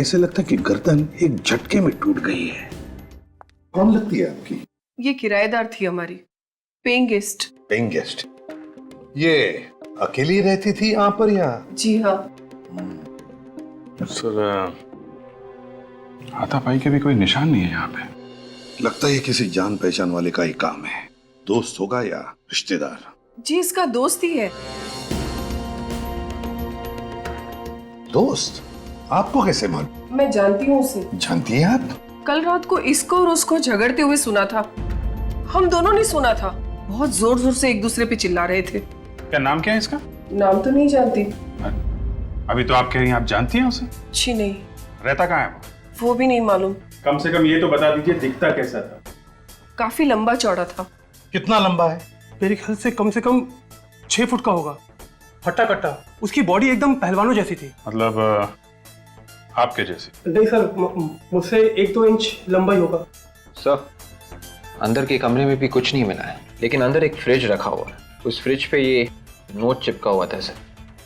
ऐसे लगता है कि गर्दन एक झटके में टूट गई है। कौन लगती है आपकी? ये किराएदार थी हमारी, पेइंग गेस्ट। Paying guest? ये अकेली रहती थी यहाँ पर या? जी हाँ। सर, हाथापाई के भी कोई निशान नहीं है यहाँ पे। लगता है किसी जान पहचान वाले का ही काम है। दोस्त होगा या रिश्तेदार? जी इसका दोस्त ही है। दोस्त? आपको कैसे मालूम? मैं जानती हूँ उसे। जानती हैं आप? कल रात को इसको और उसको झगड़ते हुए सुना था। हम दोनों ने सुना था। बहुत जोर जोर से एक दूसरे पे चिल्ला रहे थे। क्या नाम क्या है इसका? नाम तो नहीं जानती। अभी तो आप कह रही हैं आप जानती हैं उसे? जी नहीं। रहता कहाँ है वो भी नहीं मालूम। कम से कम ये तो बता दीजिए दिखता कैसा था? काफी लंबा चौड़ा था। कितना लंबा है? मेरे ख्याल से कम 6 फुट का होगा। हट्टा कट्टा, उसकी बॉडी एकदम पहलवानों जैसी थी। मतलब आपके जैसी? नहीं सर, मुझसे 1-2 इंच लंबा ही होगा। सर, अंदर के कमरे में भी कुछ नहीं मिला है, लेकिन अंदर एक फ्रिज रखा हुआ है। उस फ्रिज पे ये नोट चिपका हुआ था सर।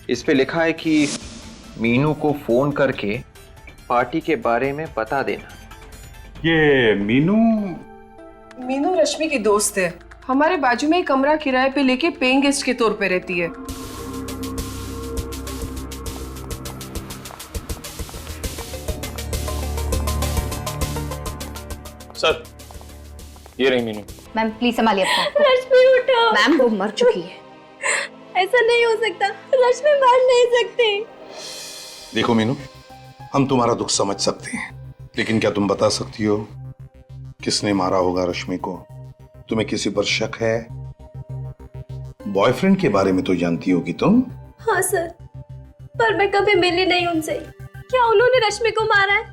इस पे लिखा है कि मीनू को फोन करके पार्टी के बारे में बता देना। ये मीनू? मीनू रश्मि की दोस्त है। हमारे बाजू में एक कमरा किराए पे लेके पेइंग गेस्ट के तौर पे रहती है। सर, ये रही मीनू। मैम प्लीज संभालिए अपना। रश्मि उठो। मैम वो मर चुकी है। ऐसा नहीं हो सकता, रश्मि मर नहीं सकती। देखो मीनू, हम तुम्हारा दुख समझ सकते हैं, लेकिन क्या तुम बता सकती हो किसने मारा होगा रश्मि को? तुम्हें किसी पर शक है? बॉयफ्रेंड के बारे में तो जानती होगी तुम? हाँ सर, पर मैं कभी मिली नहीं उनसे। क्या उन्होंने रश्मि को मारा है?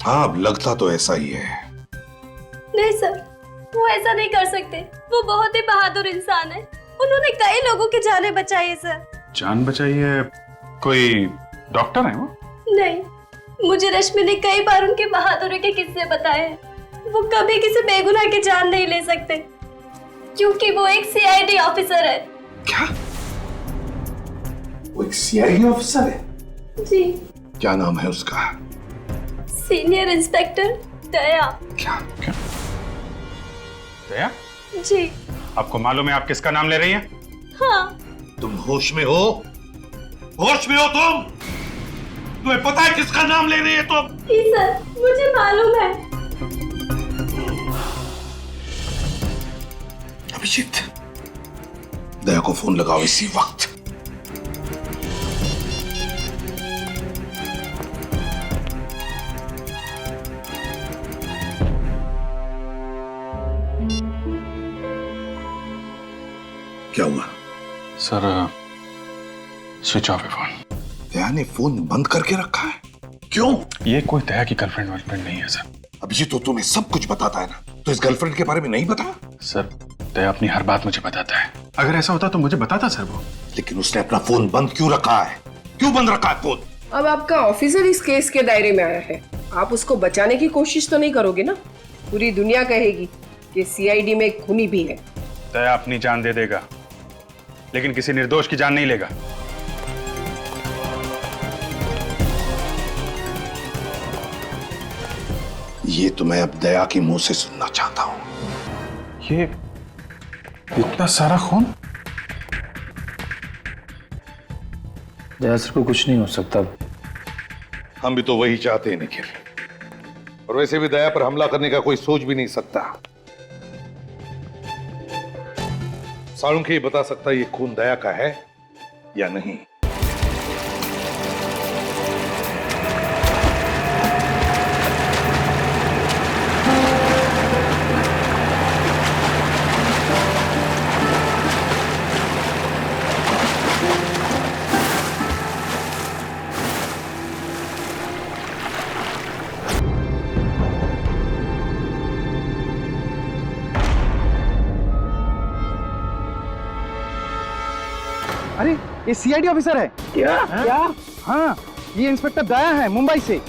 हाँ, अब लगता तो ऐसा ही है। नहीं सर, वो ऐसा नहीं कर सकते। वो बहुत ही बहादुर इंसान है। उन्होंने कई लोगों की जानें बचाई है सर। जान बचाई है? कोई डॉक्टर है वो? नहीं, मुझे रश्मि ने कई बार उनके बहादुरी के किस्से बताए हैं। वो कभी किसी बेगुनाह की जान नहीं ले सकते, क्योंकि वो एक सीआईडी ऑफिसर है। क्या? वो एक सीआईडी ऑफिसर है? जी। क्या नाम है उसका? सीनियर इंस्पेक्टर दया। क्या? दया? जी। आपको मालूम है आप किसका नाम ले रही हैं? हाँ। तुम होश में हो? होश में हो तुम? तुम्हें पता है किसका नाम ले रही है तुम? जी सर, मुझे मालूम है। अभिजीत, दया को फोन लगाओ इसी वक्त। क्या हुआ? सर, स्विच ऑफ है फोन। दया ने फोन बंद करके रखा है? क्यों? ये कोई दया की गर्लफ्रेंड वर्लफ्रेंड नहीं है सर। अभिजीत तो तुम्हें सब कुछ बताता है ना, तो इस गर्लफ्रेंड के बारे में नहीं बताया? सर, दया अपनी हर बात मुझे बताता है। अगर ऐसा होता तो मुझे बताता सर वो। लेकिन उसने अपना फोन बंद क्यों रखा है? क्यों बंद रखा है फोन? अब आपका ऑफिसर इस केस के दायरे में आया है। आप उसको बचाने की कोशिश तो नहीं करोगे ना? पूरी दुनिया कहेगी कि सीआईडी में एक खूनी भी है। दया अपनी जान दे देगा, लेकिन किसी निर्दोष की जान नहीं लेगा। ये तो मैं अब दया के मुंह से सुनना चाहता हूं। ये इतना सारा खून? दया सर को कुछ नहीं हो सकता। हम भी तो वही चाहते हैं निखिल, और वैसे भी दया पर हमला करने का कोई सोच भी नहीं सकता। साळुंखे बता सकता ये खून दया का है या नहीं। अरे ये सीआईडी ऑफिसर है क्या? हाँ, ये इंस्पेक्टर दया है मुंबई से।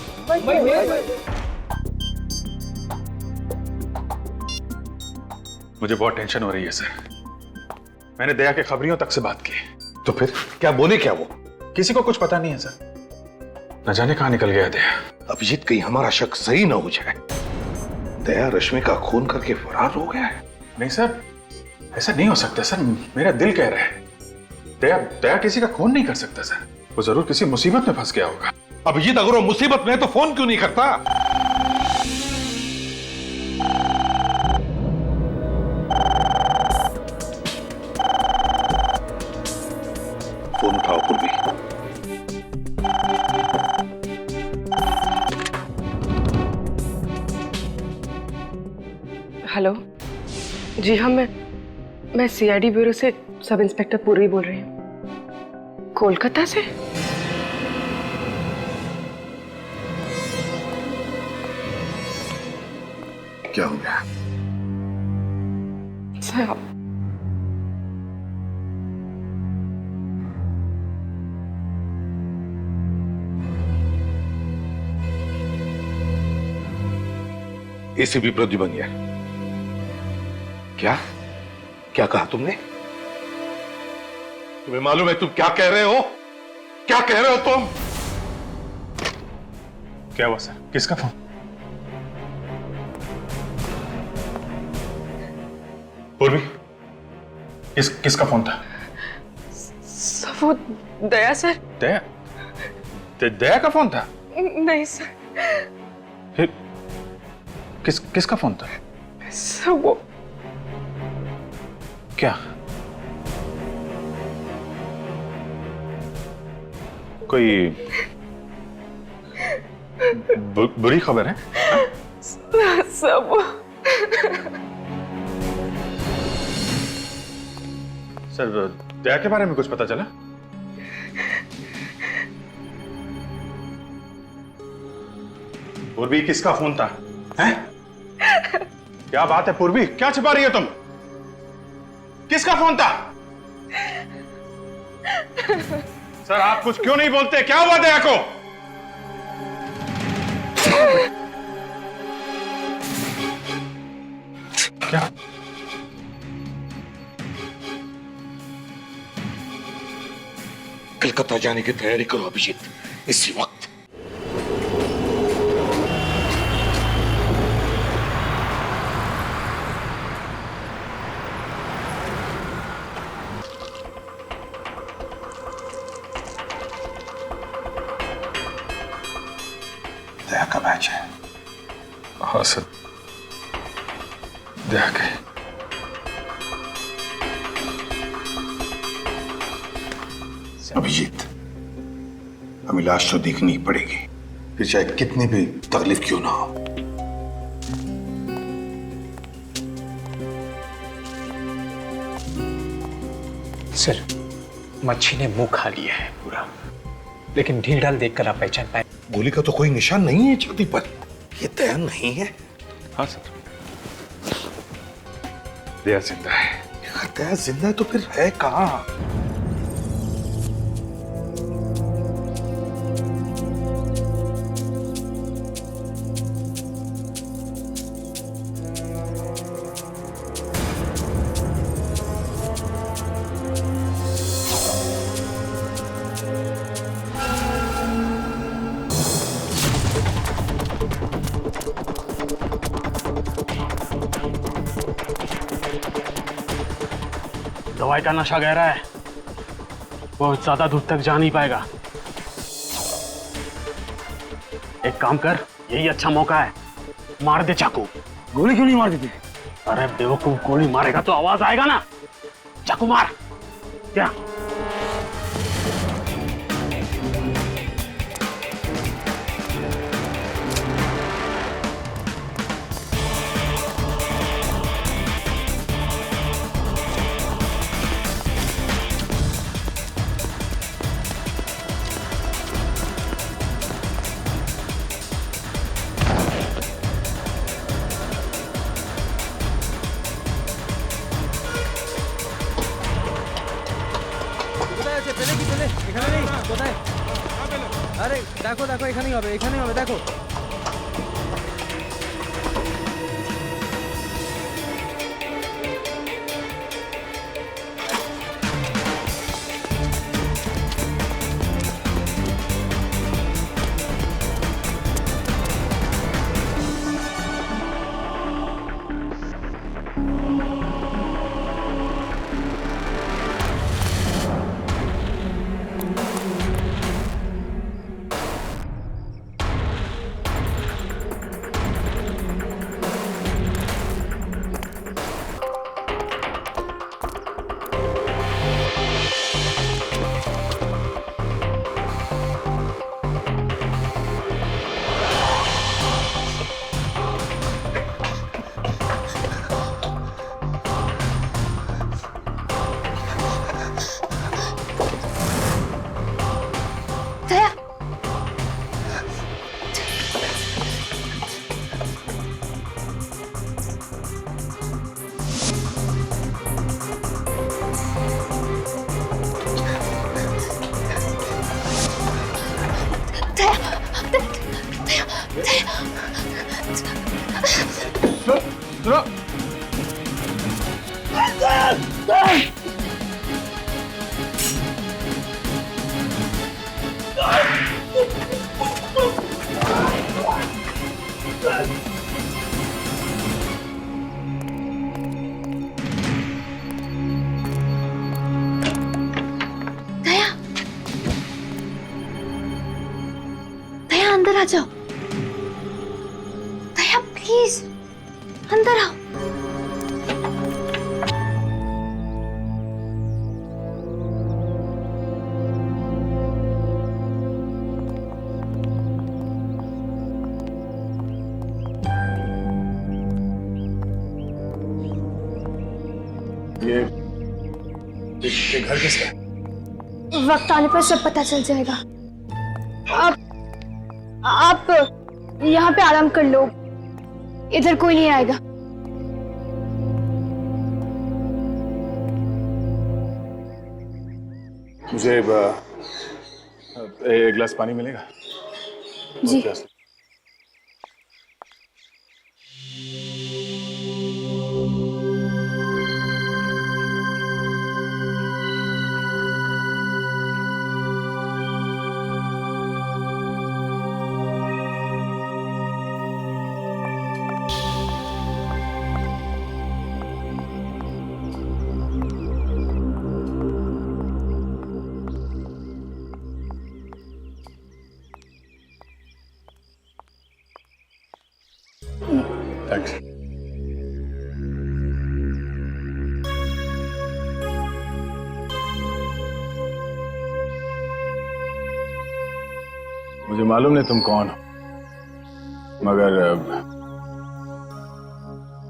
मुझे बहुत टेंशन हो रही है सर। मैंने दया के खबरियों तक से बात की। तो फिर क्या बोले? क्या वो? किसी को कुछ पता नहीं है सर। न जाने कहां निकल गया दया। अभिजीत, कहीं हमारा शक सही ना हो जाए। दया रश्मि का खून करके फरार हो गया है। नहीं सर, ऐसा नहीं हो सकता सर, मेरा दिल कह रहा है। दया दया किसी का खून नहीं कर सकता सर, वो जरूर किसी मुसीबत में फंस गया होगा। अभिजीत, अगर वो मुसीबत में है तो फोन क्यों नहीं करता? फोन उठाओ पूर्वी। हेलो जी हाँ, मैं सीआईडी ब्यूरो से सब इंस्पेक्टर पूर्वी बोल रही हूँ। कोलकाता से? क्या हो गया? सर, एसीपी प्रद्युमन है। क्या क्या कहा तुमने? तुम्हें मालूम है तुम क्या कह रहे हो? क्या कह रहे हो तुम? क्या हुआ सर? किसका फोन? पूर्वी, किसका फोन था? सर वो दया सर। दया? दया का फोन था? नहीं सर। फिर किसका फोन था? सर वो क्या कोई बुरी खबर है? सर वो सर, दया के बारे में कुछ पता चला? पूर्वी, किसका फोन था? हैं? क्या बात है पूर्वी, क्या छिपा रही हो तुम? किसका फोन था? सर, आप कुछ क्यों नहीं बोलते? क्या हुआ दया को? क्या? कलकत्ता जाने की तैयारी करो अभिजीत, इसी वक्त। दया का मैच है। हाँ सर, दया के। अभिजीत, हमें लाश तो देखनी ही पड़ेगी, फिर चाहे कितनी भी तकलीफ क्यों ना हो। सर, मच्छी ने मुंह खा लिया है पूरा, लेकिन ढील ढाल देखकर आप पहचान पाए? गोली का तो कोई निशान नहीं है छाती पर। ये दया नहीं है। हाँ सर, दया जिंदा है। यार, दया जिंदा है तो फिर है कहाँ? दवाई का नशा गहरा है, बहुत ज्यादा दूर तक जा नहीं पाएगा। एक काम कर, यही अच्छा मौका है, मार दे चाकू। गोली क्यों नहीं मार देती? अरे बेवकूफ, गोली मारेगा तो आवाज आएगा ना। चाकू मार। क्या? আরে দেখো দেখো, এখানেই হবে, এখানেই হবে, দেখো। दया, दया अंदर आ जाओ। दया प्लीज अंदर आओ। ये घर किसका है? वक्त आने पर सब पता चल जाएगा। आप यहाँ पे आराम कर लो, इधर कोई नहीं आएगा। मुझे एक गिलास पानी मिलेगा? जी। थैंक्स। मुझे मालूम नहीं तुम कौन हो, मगर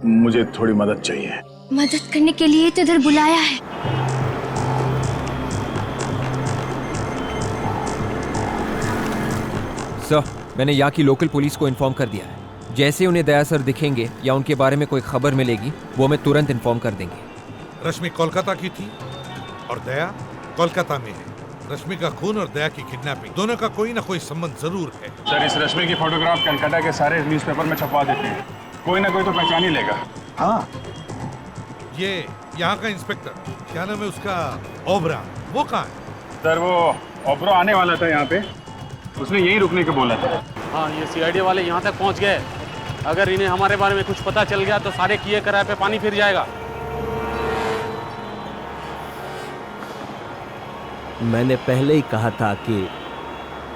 मुझे थोड़ी मदद चाहिए। मदद करने के लिए तो इधर बुलाया है। सर, मैंने यहाँ की लोकल पुलिस को इन्फॉर्म कर दिया है। जैसे उन्हें दया सर दिखेंगे या उनके बारे में कोई खबर मिलेगी, वो हमें तुरंत इन्फॉर्म कर देंगे। रश्मि कोलकाता की थी और दया कोलकाता में है। रश्मि का खून और दया की किडनैपिंग, दोनों का कोई ना कोई संबंध जरूर है। सर, इस रश्मि की फोटोग्राफ कलकत्ता के सारे न्यूज़पेपर में छपवा देते हैं, कोई ना कोई तो पहचान ही लेगा। हाँ, ये यहाँ का इंस्पेक्टर, क्या नाम है उसका, ओबरा, वो कहाँ है? सर वो ओबरा आने वाला था यहाँ पे, उसने यहीं रुकने को बोला था। हाँ, ये सीआईडी वाले यहाँ तक पहुँच गए। अगर इन्हें हमारे बारे में कुछ पता चल गया तो सारे किए कराए पे पानी फिर जाएगा। मैंने पहले ही कहा था कि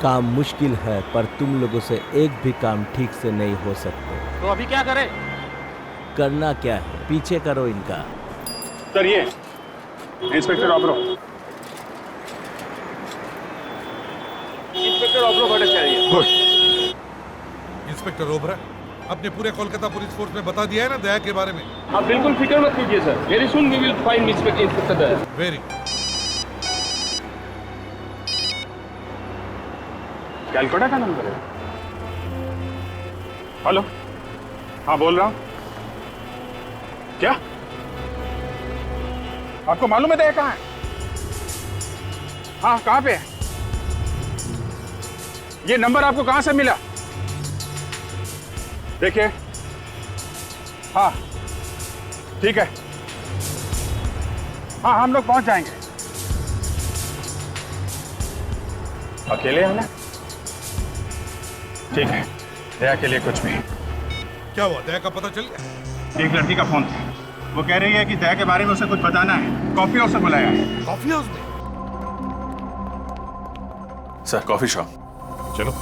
काम मुश्किल है, पर तुम लोगों से एक भी काम ठीक से नहीं हो सकते। तो अभी क्या करें? करना क्या है, पीछे करो इनका। सर, ये इंस्पेक्टर ओबरा, इंस्पेक्टर ओबरा खड़े चाहिए। गुड। इंस्पेक्टर ओबरा, अपने पूरे कोलकाता पुलिस फोर्स में बता दिया है ना दया के बारे में? आप बिल्कुल फिक्र मत कीजिए sir, very soon we will find inspector Daya. Very. Calcutta का नंबर है। हेलो, हाँ बोल रहा हूँ। क्या आपको मालूम है दया कहाँ है? हाँ, कहाँ पे है? ये नंबर आपको कहाँ से मिला? देखिए, हाँ ठीक है, हाँ हम लोग पहुंच जाएंगे। अकेले हैं ना? ठीक है, दया के लिए कुछ भी। क्या हुआ, दया का पता चल गया? एक लड़की का फोन था, वो कह रही है कि दया के बारे में उसे कुछ बताना है, कॉफी हाउस से बुलाया है। कॉफी हाउस में? Sir, coffee shop. चलो।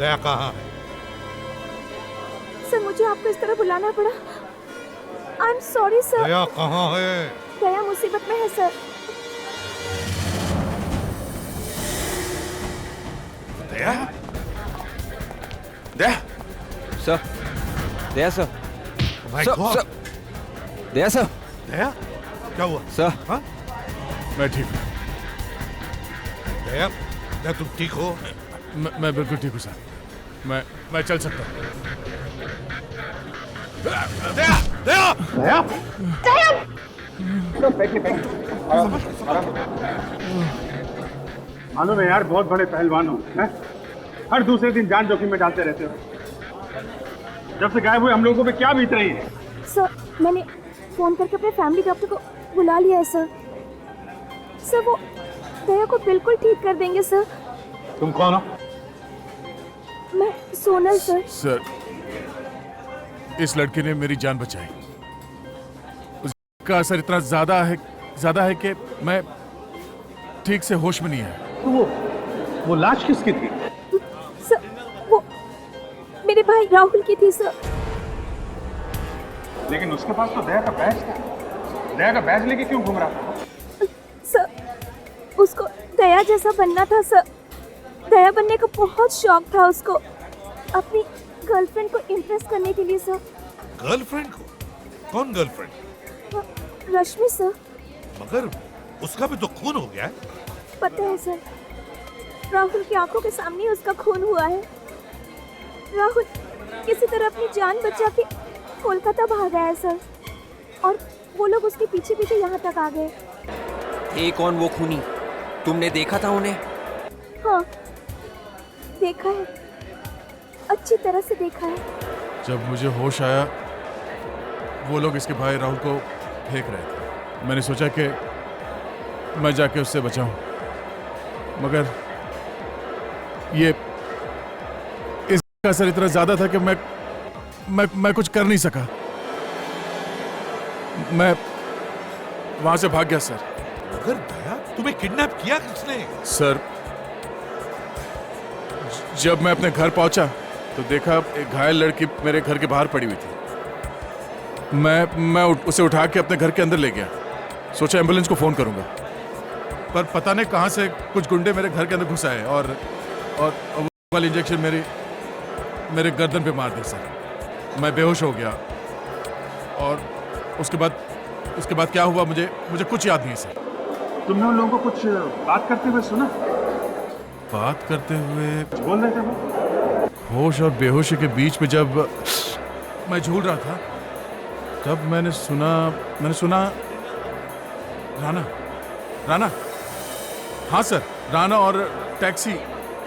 दया कहाँ है? सर मुझे आपको इस तरह बुलाना पड़ा। I am sorry sir. Daya कहाँ है? दया मुसीबत में है sir. Daya? Daya sir, Daya sir, my sir, God! Sir, Daya sir, Daya क्या हुआ? सर, हाँ? मैं ठीक हूँ। दया, दया तुम ठीक हो? मैं बिल्कुल ठीक हूँ सर। मैं चल सकता हूँ। दया! दया! दया मालूम है यार, बहुत बड़े पहलवान हो, हैं? हर दूसरे दिन जान जोखिम में डालते रहते हो। जब से गायब हुए हम लोगों पे क्या बीत रही है? सर मैंने फोन करके अपने फैमिली डॉक्टर को बुला लिया है सर। सर वो दया को बिल्कुल ठीक कर देंगे सर। तुम कौन हो? मैं सोनल सर। सर, इस लड़के ने मेरी जान बचाई। उसका असर इतना ज्यादा है कि मैं ठीक से होश में नहीं है। तो वो लाश किसकी थी? सर वो मेरे भाई राहुल की थी सर। लेकिन उसके पास तो दया का बैज था। दया का बैज लेके क्यों घूम रहा था? सर उसको दया जैसा बनना था सर। दया बनने का बहुत शौक था उसको, अपनी गर्लफ्रेंड को इम्प्रेस करने के लिए सर। गर्लफ्रेंड को? कौन गर्लफ्रेंड? रश्मि सर। मगर उसका भी तो खून हो गया है। पता है सर, राहुल की आंखों के सामने उसका खून हुआ है। राहुल किसी तरह अपनी जान बचा के कोलकाता भागा है सर, और वो लोग उसके पीछे पीछे यहाँ तक आ गए। ये कौन वो खूनी? तुमने देखा था उन्हें? हाँ देखा है, अच्छी तरह से देखा है। जब मुझे होश आया, वो लोग इसके भाई राहुल को फेंक रहे थे। मैंने सोचा कि मैं जाके उससे बचाऊं, मगर ये इसका असर इतना ज्यादा था कि मैं कुछ कर नहीं सका। मैं वहां से भाग गया सर। मगर दया, तुम्हें किडनैप किया किसने? सर, जब मैं अपने घर पहुंचा तो देखा एक घायल लड़की मेरे घर के बाहर पड़ी हुई थी। मैं उसे उठा के अपने घर के अंदर ले गया। सोचा एम्बुलेंस को फोन करूंगा, पर पता नहीं कहां से कुछ गुंडे मेरे घर के अंदर घुस आए और वो वाली इंजेक्शन मेरे गर्दन पे मार दी सर। मैं बेहोश हो गया, और उसके बाद क्या हुआ मुझे कुछ याद नहीं सर। तुमने उन लोगों को कुछ बात करते हुए सुना? बात करते हुए बोल रहे थे वो? होश और बेहोशी के बीच में जब मैं झूल रहा था, तब मैंने सुना राना, हाँ सर, राना और टैक्सी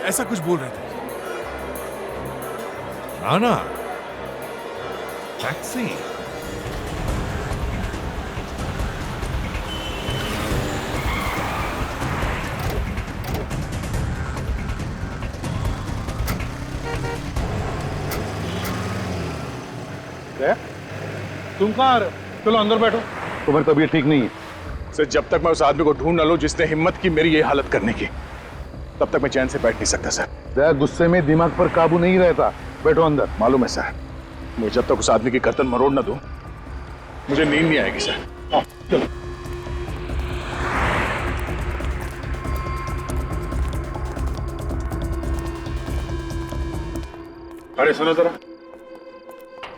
ऐसा कुछ बोल रहे थे। राना? टैक्सी? तुम कहाँ? चलो अंदर बैठो। तुम्हारी तबीयत ठीक नहीं है सर। जब तक मैं उस आदमी को ढूंढ न लूं जिसने हिम्मत की मेरी ये हालत करने की, तब तक मैं चैन से बैठ नहीं सकता सर। दया गुस्से में दिमाग पर काबू नहीं रहता। बैठो अंदर। मालूम है सर, मुझे जब तक उस आदमी की गर्दन मरोड़ न दूं, मुझे नींद नहीं आएगी सर। चलो। अरे सुनो जरा,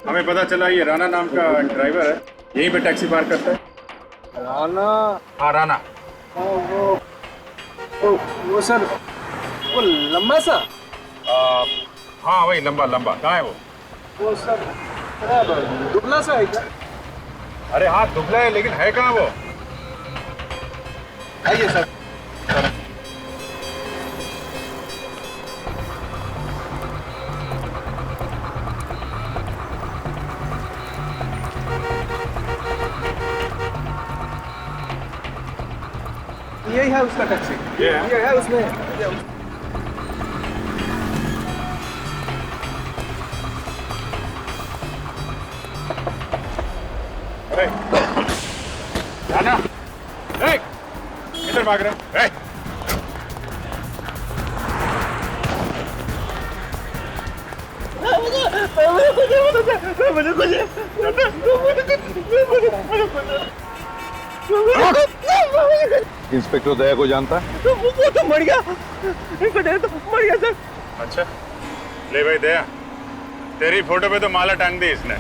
हमें पता चला ये राना नाम का ड्राइवर है, यहीं पे टैक्सी पार्क करता है। राना? हाँ राना। वो सर, वो लंबा सा? हाँ वही लंबा। कहाँ है वो? वो सर दुबला सा है क्या? अरे हाँ दुबला है, लेकिन है कहाँ वो? आइए सर। यही है उसका टैक्सी। ये है उसमें। राना, किधर भाग रहे? इंस्पेक्टर दया को जानता है? वो तो मर गया, इंस्पेक्टर तो मर गया सर। अच्छा ले भाई दया, तेरी फोटो पे तो माला टांग दी इसने।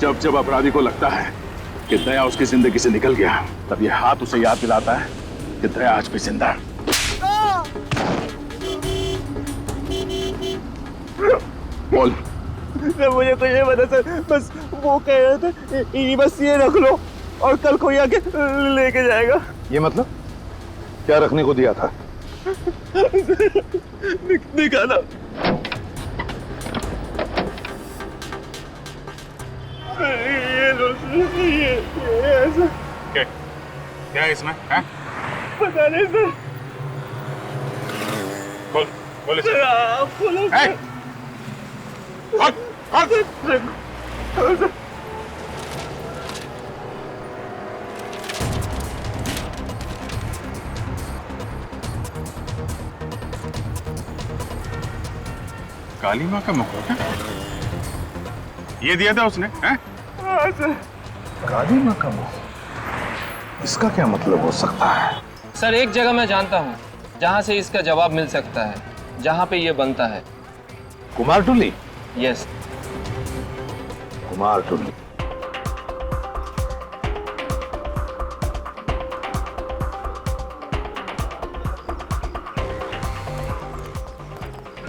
जब जब अपराधी को लगता है कि दया उसकी जिंदगी से निकल गया, तब ये हाथ उसे याद दिलाता है कि दया आज भी जिंदा है। बोल। सर मुझे तो ये बता सर, बस वो कह रहे थे ये बस ये रख लो और कल कोई आके लेके जाएगा। ये मतलब क्या रखने को दिया था? निकाला। ये लो ये ऐसा। क्या है इसमें है? पता नहीं सर। खोल खोल इसे। आप खोलो सर। काली माँ का मुकुट ये दिया था उसने, हैं? काली माँ का मुकुट, इसका क्या मतलब हो सकता है? सर एक जगह मैं जानता हूँ जहाँ से इसका जवाब मिल सकता है, जहाँ पे ये बनता है। कुमार टुल्ली? यस। कुमार टुल्ली।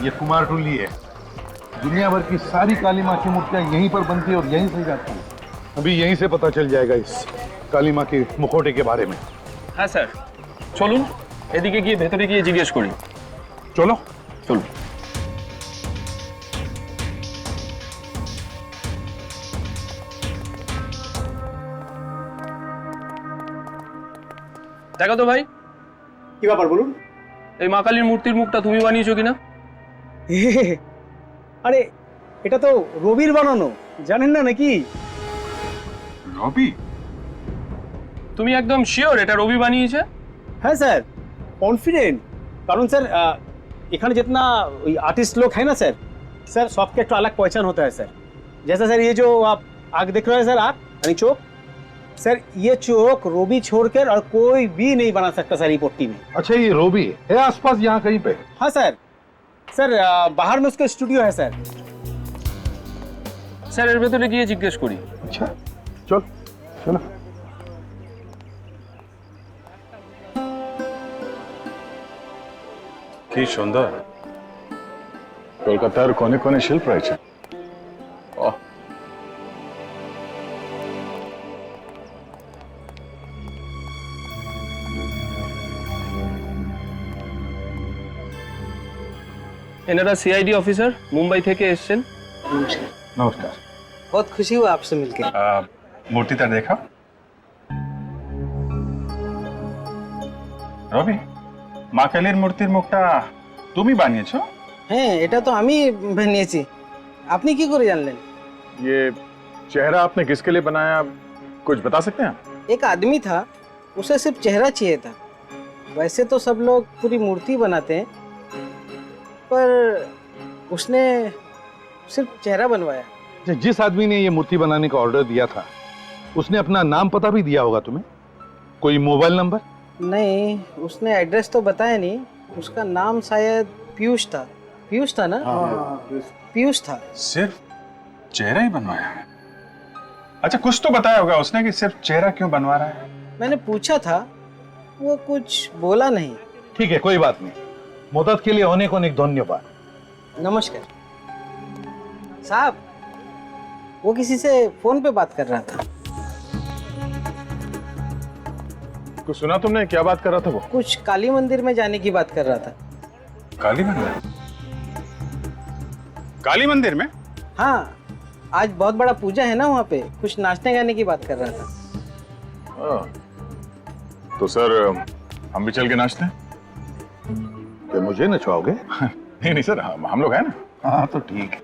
ये कुमार टुल्ली है। दुनिया भर की सारी काली माँ की मूर्तियां यहीं पर बनती है और यहीं से जाती है। अभी यहीं से पता चल जाएगा इस काली माँ के मुखौटे के बारे में। हाँ सर, चलून এদিকে গিয়ে ভেতরে গিয়ে জিজ্ঞেস করি। चलो চলুন। দেখো তো ভাই, কি ব্যাপার বলুন? এই মা কালীর মূর্তির মুখটা তুমি বানিয়েছো কিনা? আরে এটা তো রবির বানানো, জানেন না নাকি? রবি? তুমি একদম শিওর এটা রবি বানিয়েছে? হ্যাঁ স্যার, कॉन्फिडेंट। कारण सर इखाने जितना आर्टिस्ट लोग हैं ना सर, सबके एक अलग पहचान होता है सर। जैसा सर ये जो आप आग देख रहे हैं सर, आग यानी चौक, सर ये चौक रोबी छोड़कर और कोई भी नहीं बना सकता सर ये पट्टी में। अच्छा ये रोबी है आसपास यहाँ कहीं पे? हाँ सर, सर बाहर में उसका स्टूडियो है सर। স্যার এর ভেতরে গিয়ে জিজ্ঞেস করি। अच्छा चल चलो। কি সুন্দর, কলকাতার কোণে কোণে শিল্প রয়েছে। এনারা সিআইডি অফিসার, মুম্বাই থেকে এসেছেন। নমস্কার। बहुत खुशी हुआ आपसे मिलकर। মূর্তিটা দেখা। রবি, মা কালীর মূর্তির মুখটা তুমি বানিয়েছো? হ্যাঁ, এটা তো আমি বানিয়েছি। আপনি কি করে জানলেন? ये चेहरा आपने किसके लिए बनाया, कुछ बता सकते हैं? एक आदमी था, उसे सिर्फ चेहरा चाहिए था। वैसे तो सब लोग पूरी मूर्ति बनाते हैं, पर उसने सिर्फ चेहरा बनवाया। जिस आदमी ने ये मूर्ति बनाने का ऑर्डर दिया था, उसने अपना नाम पता भी दिया होगा तुम्हें? कोई मोबाइल नंबर? नहीं, उसने एड्रेस तो बताया नहीं। उसका नाम शायद पीयूष था। पीयूष था ना? पीयूष था। सिर्फ चेहरा ही बनवाया है? अच्छा, कुछ तो बताया होगा उसने कि सिर्फ चेहरा क्यों बनवा रहा है? मैंने पूछा था, वो कुछ बोला नहीं। ठीक है, कोई बात नहीं। मदद के लिए अनेक अनेक धन्यवाद। नमस्कार साहब, वो किसी से फोन पे बात कर रहा था। कुछ सुना तुमने? क्या बात कर रहा था वो? कुछ काली मंदिर में जाने की बात कर रहा था। काली मंदिर? काली मंदिर में? हाँ, आज बहुत बड़ा पूजा है ना वहाँ पे, कुछ नाचने गाने की बात कर रहा था। तो सर हम भी चल के नाचते हैं? क्या मुझे नचवाओगे? नहीं नहीं सर, हम लोग हैं ना। हाँ तो ठीक है,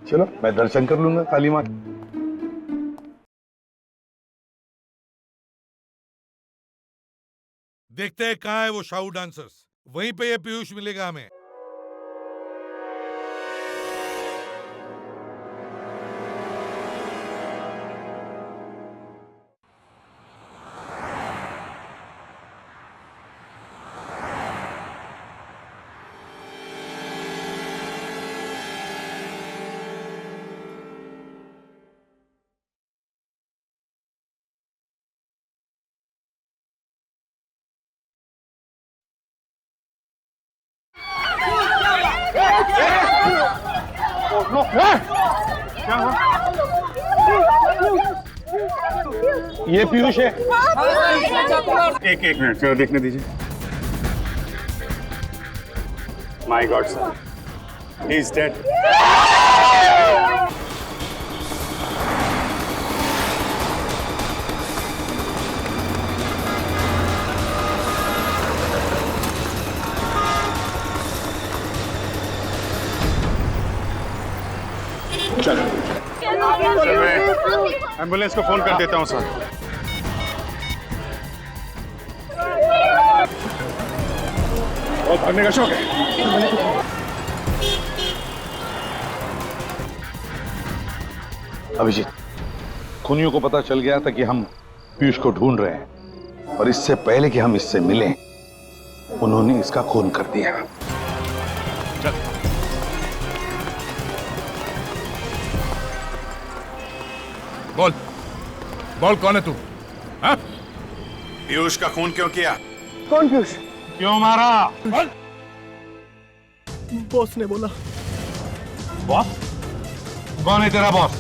चलो मैं दर्शन कर लूंगा काली माँ के। देखते हैं कहाँ है वो शाहू डांसर्स, वहीं पे ये पीयूष मिलेगा हमें। क्या हुआ? ये पीयूष है। एक मिनट जरा देखने दीजिए। My God sir, he is dead. Sir मैं एम्बुलेंस को फोन कर देता हूँ सर। बहुत भागने का शौक है। अभिजीत, खूनियों को पता चल गया था कि हम पीयूष को ढूंढ रहे हैं और इससे पहले कि हम इससे मिलें उन्होंने इसका खून कर दिया। बोल बोल, कौन है तू? हाँ? पीयूष का खून क्यों किया? कौन पीयूष? क्यों मारा? बॉस ने बोला। बॉस? कौन है तेरा बॉस?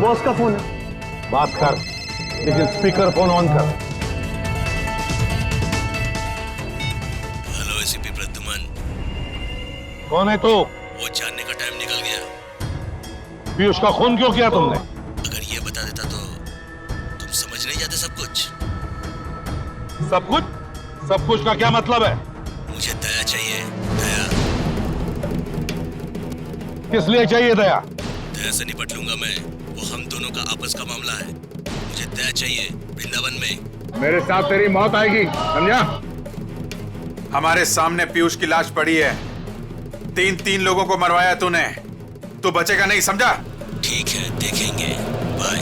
बॉस का फोन है। बात कर, लेकिन स्पीकर फोन ऑन कर। Hello ACP Pradyuman. कौन है तू? वो जानने का टाइम निकल गया। पीयूष का खून क्यों किया तुमने? अगर ये बता देता तो तुम समझ नहीं जाते सब कुछ। सब कुछ? सब कुछ का क्या मतलब है? मुझे दया चाहिए, दया। किस लिए चाहिए दया? दया से निपट लूंगा मैं, वो हम दोनों का आपस का मामला है। मुझे दया चाहिए वृंदावन में। मेरे साथ तेरी मौत आएगी, समझा? हमारे सामने पीयूष की लाश पड़ी है। तीन लोगों को मरवाया तूने, तू बचेगा नहीं, समझा? ठीक है, देखेंगे। बाय।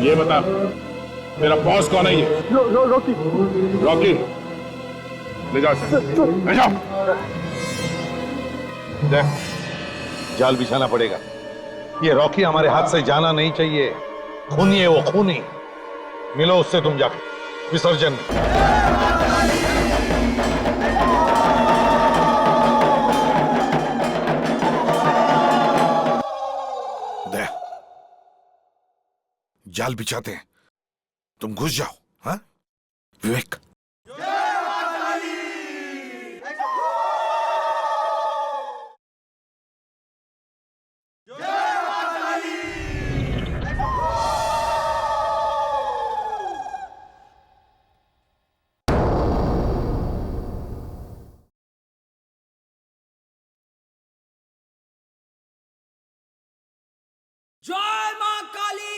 ये बता, तेरा बॉस कौन है? ये रॉकी। रॉकी, ले जाओ इसे। ले जाओ। देख, जाल बिछाना पड़ेगा। ये रॉकी हमारे हाथ से जाना नहीं चाहिए। खूनी है वो, खूनी। मिलो उससे तुम जाके विसर्जन में। दया, जाल बिछाते हैं, तुम घुस जाओ। हाँ विवेक? जय मां काली!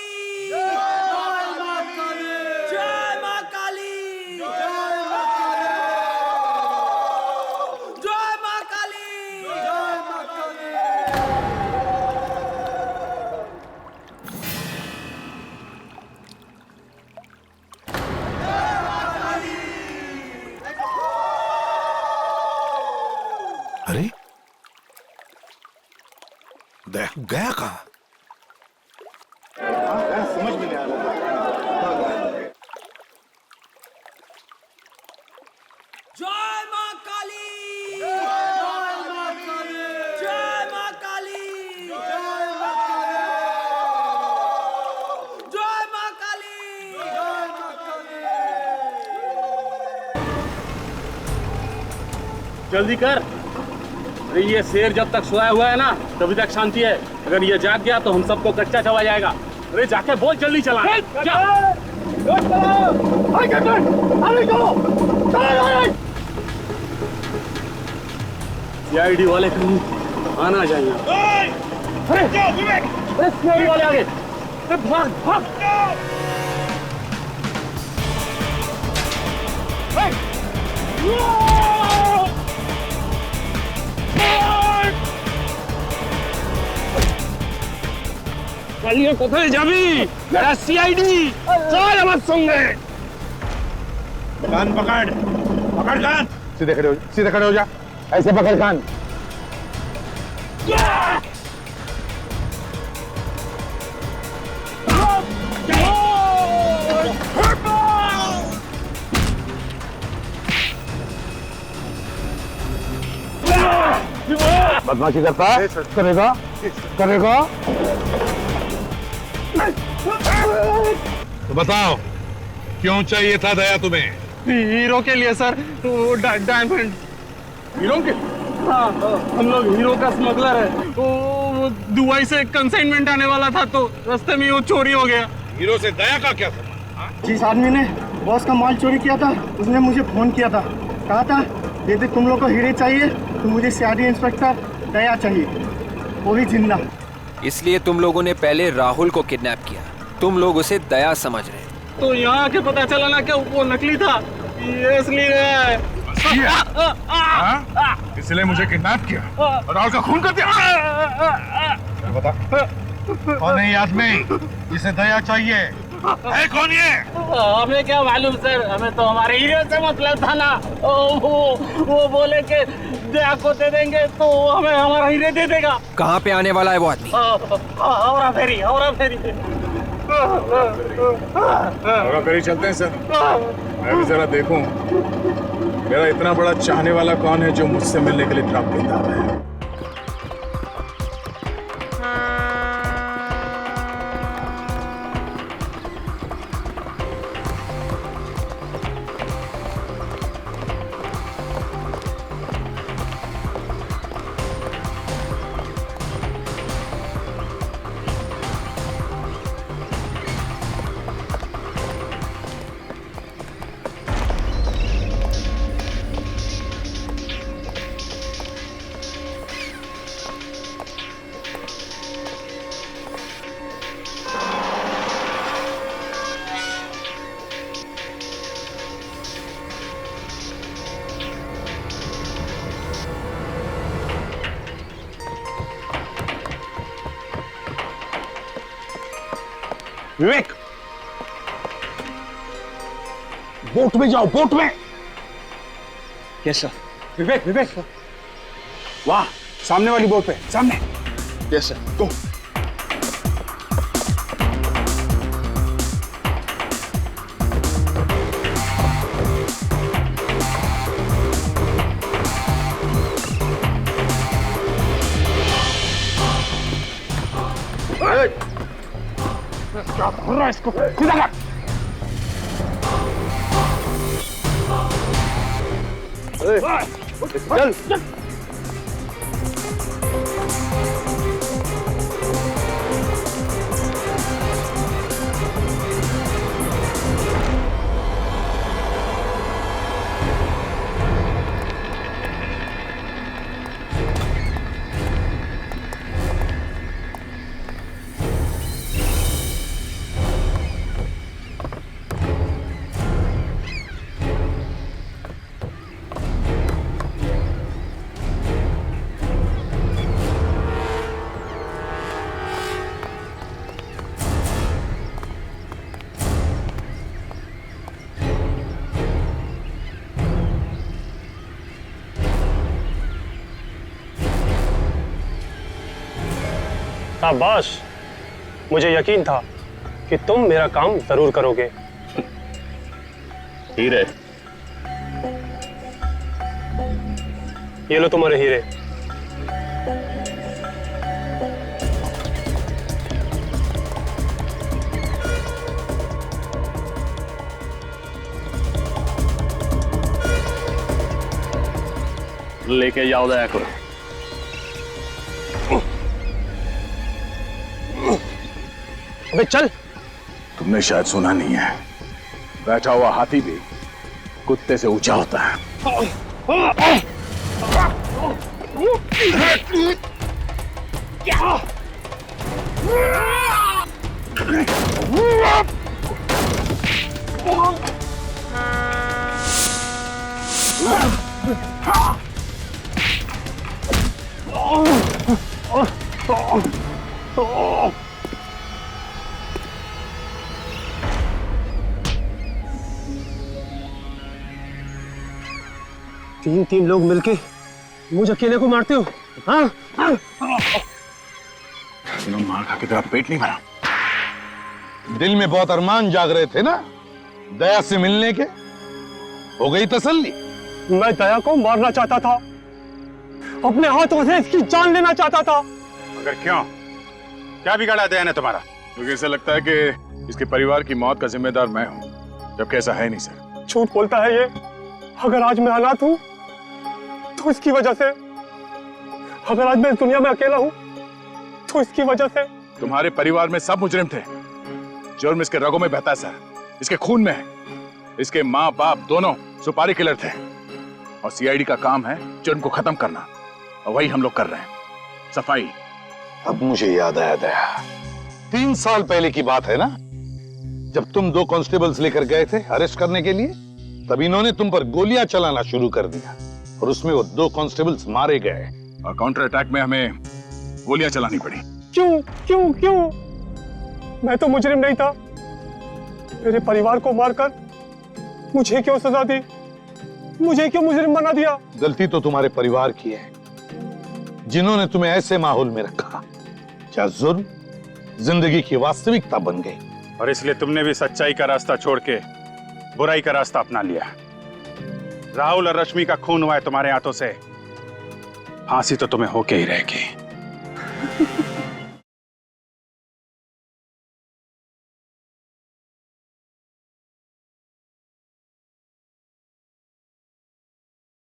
जय मां काली! जय मां काली! जय मां काली! जय मां काली! जय मां काली! अरे दया गया कहाँ? समझ में नहीं आ रहा। जय मां काली! जय मां काली! जय मां काली! जय मां काली! जय मां काली! जय मां काली! जल्दी कर। अरे ये शेर जब तक सोया हुआ है ना तभी तक शांति है। अगर ये जाग गया तो हम सबको कच्चा चबा जाएगा। अरे जाके बोल जल्दी चला। सीआईडी वाले कहीं आना चाहिए। अरे सीआईडी वाले आगे। भाग भाग। কালিয়ে কোথায় যাবি? এরা সিআইডি, চল আমার সঙ্গে। कान पकड़, पकड़ कान। सीधे खड़े हो जा, सीधे खड़े हो जा। ऐसे पकड़ कान। बदमाशी करता है? करेगा करेगा। तो बताओ क्यों चाहिए था दया तुम्हें? हीरो के लिए सर, वो डायमंड। हीरो के? हाँ, हम लोग हीरो का स्मगलर है। वो दुबई से कंसाइनमेंट आने वाला था तो रास्ते में वो चोरी हो गया। हीरो से दया का क्या संबंध? जिस आदमी ने बॉस का माल चोरी किया था उसने मुझे फोन किया था, कहा था यदि तुम लोग को हीरे चाहिए तो मुझे सीआईडी इंस्पेक्टर दया चाहिए, वो भी जिंदा। इसलिए तुम लोगों ने पहले राहुल को किडनैप किया, तुम लोग उसे दया समझ रहे। तो यहाँ आके पता चला ना कि वो नकली था, ये असली है। इसलिए मुझे किडनैप किया और राहुल का खून कर दिया। बता कौन है ये आदमी जिसे दया चाहिए? है कौन ये? हमें क्या मालूम सर, हमें तो हमारे हीरो से मतलब था ना। वो बोले कि दया को दे देंगे तो हमें हमारा हीरे दे देगा। कहाँ पे आने वाला है वो आदमी? औरा फेरी। चलते हैं सर, मैं भी जरा देखूं मेरा इतना बड़ा चाहने वाला कौन है जो मुझसे मिलने के लिए इतना बेताब है। विवेक, बोट में जाओ, बोट में। Yes sir. विवेक वाह, सामने वाली बोट पे, सामने। यस सर, गो। इसको सीधा कर। चल। शाबाश, मुझे यकीन था कि तुम मेरा काम जरूर करोगे। हीरे, ये लो तुम्हारे हीरे। लेके जाओ दया को। अबे चल। तुमने शायद सुना नहीं है, बैठा हुआ हाथी भी कुत्ते से ऊंचा होता है। तीन लोग मिलके मुझे अकेले को मारते हो? हाँ? मार खा के तेरा पेट नहीं भरा? दिल में बहुत अरमान जाग रहे थे ना दया से मिलने के, हो गई तसल्ली? मैं दया को मारना चाहता था, अपने हाथों से इसकी जान लेना चाहता था। मगर क्यों? क्या बिगाड़ा दया ने तुम्हारा? मुझे ऐसा लगता है कि इसके परिवार की मौत का जिम्मेदार मैं हूँ, जबकि ऐसा है नहीं सर। झूठ बोलता है ये। अगर आज मैं अनाथ हूँ तो इसकी वजह से, अगर आज मैं इस दुनिया में अकेला हूँ तो इसकी वजह से। तुम्हारे परिवार में सब मुजरिम थे। जुर्म इसके रगों में बहता है सर, इसके खून में है। इसके माँ बाप दोनों सुपारी किलर थे और सीआईडी का काम है जुर्म को खत्म करना, और वही हम लोग कर रहे हैं, सफाई। अब मुझे याद आया दया, 3 साल पहले की बात है ना, जब तुम 2 कांस्टेबल्स लेकर गए थे अरेस्ट करने के लिए, तब इन्होंने तुम पर गोलियां चलाना शुरू कर दिया और उसमें वो 2 कांस्टेबल्स मारे गए और काउंटर अटैक में हमें गोलियां चलानी पड़ी। क्यों क्यों क्यों? मैं तो मुजरिम नहीं था। मेरे परिवार को मारकर मुझे क्यों सजा दी? मुझे क्यों मुजरिम बना दिया? गलती तो तुम्हारे परिवार की है, जिन्होंने तुम्हें ऐसे माहौल में रखा क्या जुर्म जिंदगी की वास्तविकता बन गई। और इसलिए तुमने भी सच्चाई का रास्ता छोड़ के बुराई का रास्ता अपना लिया। राहुल और रश्मि का खून हुआ है तुम्हारे हाथों से, फांसी तो तुम्हें होके ही रहेगी।